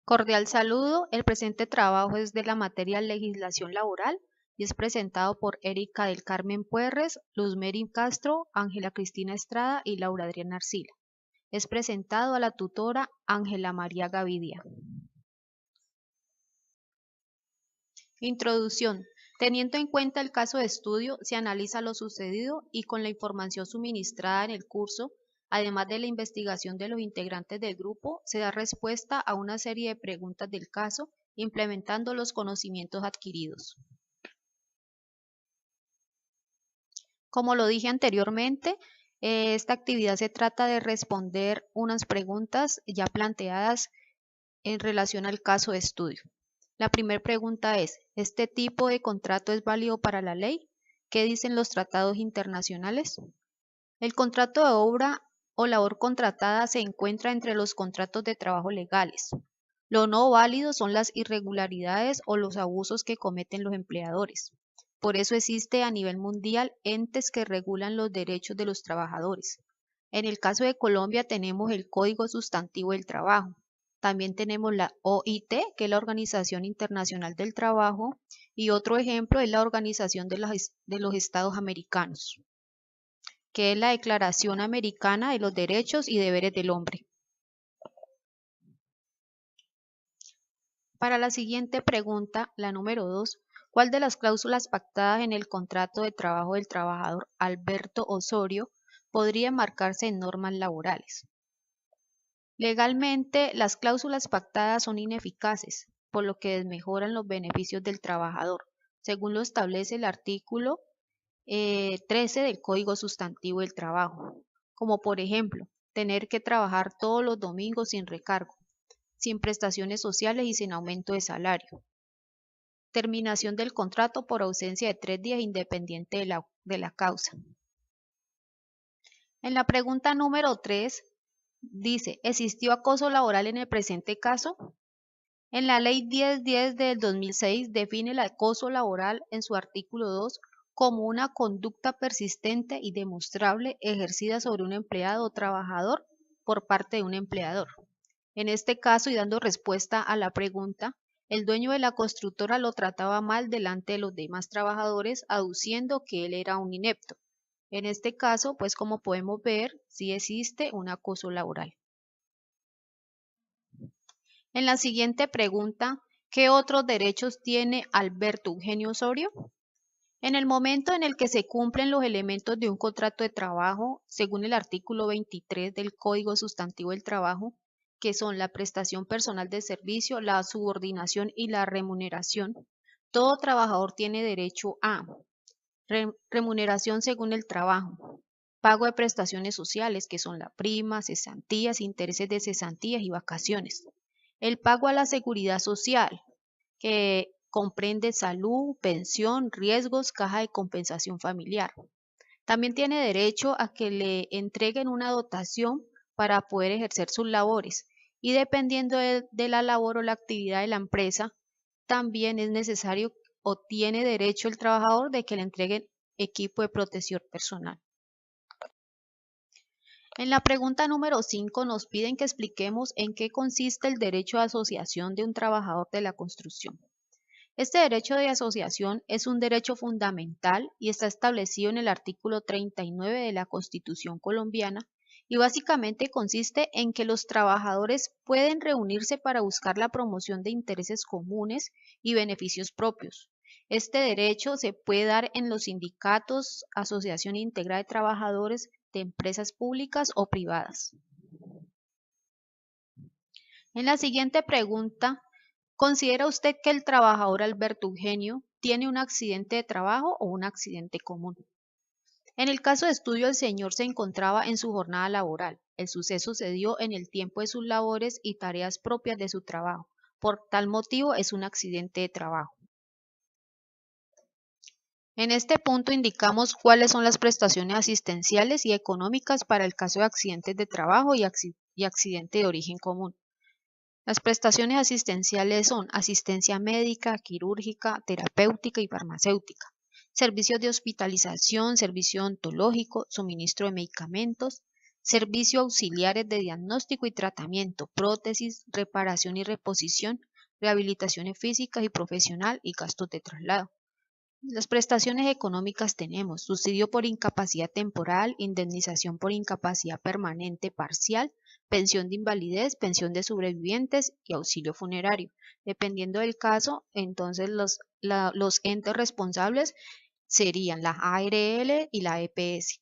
Cordial saludo. El presente trabajo es de la materia Legislación Laboral y es presentado por Erika del Carmen Puerres, Luzmeri Castro, Ángela Cristina Estrada y Laura Adriana Arcila. Es presentado a la tutora Ángela María Gavidia. Introducción. Teniendo en cuenta el caso de estudio, se analiza lo sucedido y con la información suministrada en el curso, además de la investigación de los integrantes del grupo, se da respuesta a una serie de preguntas del caso, implementando los conocimientos adquiridos. Como lo dije anteriormente, esta actividad se trata de responder unas preguntas ya planteadas en relación al caso de estudio. La primera pregunta es, ¿este tipo de contrato es válido para la ley? ¿Qué dicen los tratados internacionales? El contrato de obra o labor contratada se encuentra entre los contratos de trabajo legales. Lo no válido son las irregularidades o los abusos que cometen los empleadores. Por eso existe a nivel mundial entes que regulan los derechos de los trabajadores. En el caso de Colombia tenemos el Código Sustantivo del Trabajo. También tenemos la OIT, que es la Organización Internacional del Trabajo, y otro ejemplo es la Organización de los Estados Americanos, que es la Declaración Americana de los Derechos y Deberes del Hombre. Para la siguiente pregunta, la número 2, ¿cuál de las cláusulas pactadas en el contrato de trabajo del trabajador Alberto Osorio podría enmarcarse en normas laborales? Legalmente, las cláusulas pactadas son ineficaces, por lo que desmejoran los beneficios del trabajador, según lo establece el artículo 13 del Código Sustantivo del Trabajo, como por ejemplo, tener que trabajar todos los domingos sin recargo, sin prestaciones sociales y sin aumento de salario. Terminación del contrato por ausencia de 3 días independiente de la causa. En la pregunta número 3, dice, ¿existió acoso laboral en el presente caso? En la Ley 1010 del 2006 define el acoso laboral en su artículo 2 como una conducta persistente y demostrable ejercida sobre un empleado o trabajador por parte de un empleador. En este caso, y dando respuesta a la pregunta, el dueño de la constructora lo trataba mal delante de los demás trabajadores, aduciendo que él era un inepto. En este caso, pues como podemos ver, sí existe un acoso laboral. En la siguiente pregunta, ¿qué otros derechos tiene Alberto Eugenio Osorio? En el momento en el que se cumplen los elementos de un contrato de trabajo, según el artículo 23 del Código Sustantivo del Trabajo, que son la prestación personal de servicio, la subordinación y la remuneración, todo trabajador tiene derecho a remuneración según el trabajo, pago de prestaciones sociales, que son la prima, cesantías, intereses de cesantías y vacaciones, el pago a la seguridad social, que comprende salud, pensión, riesgos, caja de compensación familiar. También tiene derecho a que le entreguen una dotación para poder ejercer sus labores y dependiendo de la labor o la actividad de la empresa, también es necesario o tiene derecho el trabajador de que le entreguen equipo de protección personal. En la pregunta número 5 nos piden que expliquemos en qué consiste el derecho de asociación de un trabajador de la construcción. Este derecho de asociación es un derecho fundamental y está establecido en el artículo 39 de la Constitución colombiana y básicamente consiste en que los trabajadores pueden reunirse para buscar la promoción de intereses comunes y beneficios propios. Este derecho se puede dar en los sindicatos, asociación íntegra de trabajadores de empresas públicas o privadas. En la siguiente pregunta, ¿considera usted que el trabajador Alberto Eugenio tiene un accidente de trabajo o un accidente común? En el caso de estudio, el señor se encontraba en su jornada laboral. El suceso se dio en el tiempo de sus labores y tareas propias de su trabajo. Por tal motivo, es un accidente de trabajo. En este punto indicamos cuáles son las prestaciones asistenciales y económicas para el caso de accidentes de trabajo y accidente de origen común. Las prestaciones asistenciales son asistencia médica, quirúrgica, terapéutica y farmacéutica, servicios de hospitalización, servicio odontológico, suministro de medicamentos, servicios auxiliares de diagnóstico y tratamiento, prótesis, reparación y reposición, rehabilitaciones físicas y profesional y gastos de traslado. Las prestaciones económicas tenemos subsidio por incapacidad temporal, indemnización por incapacidad permanente parcial, pensión de invalidez, pensión de sobrevivientes y auxilio funerario. Dependiendo del caso, entonces los entes responsables serían la ARL y la EPS.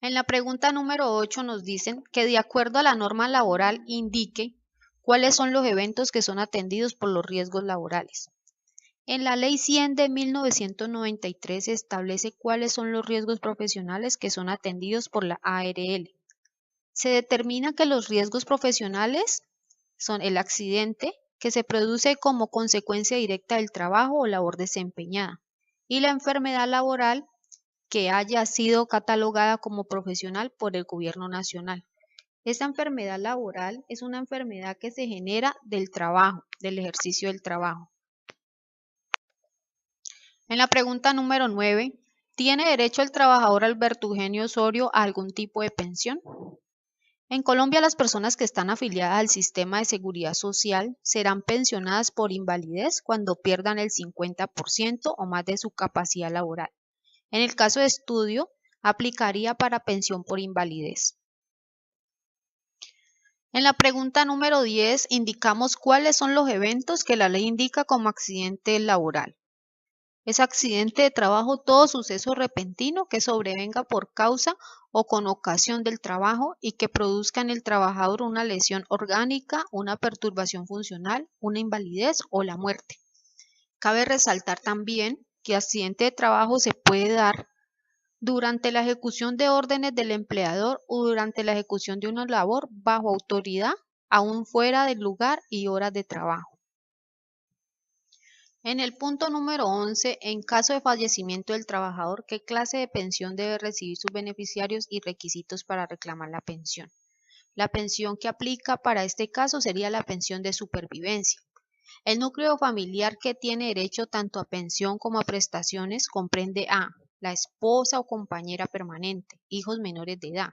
En la pregunta número 8 nos dicen que de acuerdo a la norma laboral indique cuáles son los eventos que son atendidos por los riesgos laborales. En la Ley 100 de 1993 se establece cuáles son los riesgos profesionales que son atendidos por la ARL. Se determina que los riesgos profesionales son el accidente, que se produce como consecuencia directa del trabajo o labor desempeñada, y la enfermedad laboral que haya sido catalogada como profesional por el Gobierno Nacional. Esta enfermedad laboral es una enfermedad que se genera del trabajo, del ejercicio del trabajo. En la pregunta número 9, ¿tiene derecho el trabajador Alberto Eugenio Osorio a algún tipo de pensión? En Colombia, las personas que están afiliadas al sistema de seguridad social serán pensionadas por invalidez cuando pierdan el 50% o más de su capacidad laboral. En el caso de estudio, aplicaría para pensión por invalidez. En la pregunta número 10, indicamos cuáles son los eventos que la ley indica como accidente laboral. Es accidente de trabajo todo suceso repentino que sobrevenga por causa o con ocasión del trabajo y que produzca en el trabajador una lesión orgánica, una perturbación funcional, una invalidez o la muerte. Cabe resaltar también que accidente de trabajo se puede dar durante la ejecución de órdenes del empleador o durante la ejecución de una labor bajo autoridad, aún fuera del lugar y horas de trabajo. En el punto número 11, en caso de fallecimiento del trabajador, ¿qué clase de pensión debe recibir sus beneficiarios y requisitos para reclamar la pensión? La pensión que aplica para este caso sería la pensión de supervivencia. El núcleo familiar que tiene derecho tanto a pensión como a prestaciones comprende a la esposa o compañera permanente, hijos menores de edad,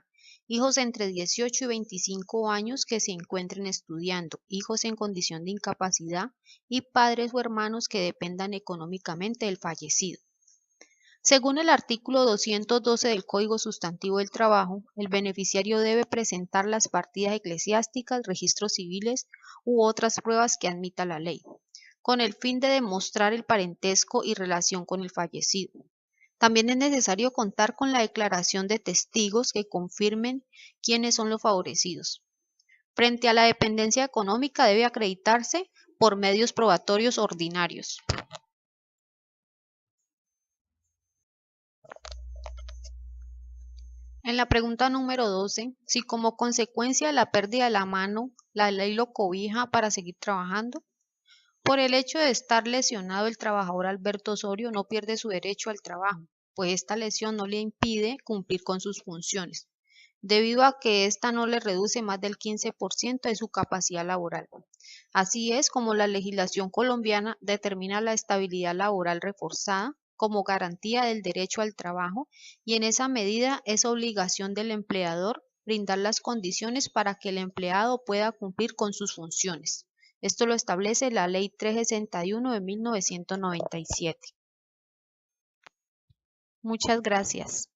hijos entre 18 y 25 años que se encuentren estudiando, hijos en condición de incapacidad y padres o hermanos que dependan económicamente del fallecido. Según el artículo 212 del Código Sustantivo del Trabajo, el beneficiario debe presentar las partidas eclesiásticas, registros civiles u otras pruebas que admita la ley, con el fin de demostrar el parentesco y relación con el fallecido. También es necesario contar con la declaración de testigos que confirmen quiénes son los favorecidos. Frente a la dependencia económica debe acreditarse por medios probatorios ordinarios. En la pregunta número 12, si como consecuencia de la pérdida de la mano, la ley lo cobija para seguir trabajando. Por el hecho de estar lesionado, el trabajador Alberto Osorio no pierde su derecho al trabajo, pues esta lesión no le impide cumplir con sus funciones, debido a que ésta no le reduce más del 15% de su capacidad laboral. Así es como la legislación colombiana determina la estabilidad laboral reforzada como garantía del derecho al trabajo y en esa medida es obligación del empleador brindar las condiciones para que el empleado pueda cumplir con sus funciones. Esto lo establece la Ley 361 de 1997. Muchas gracias.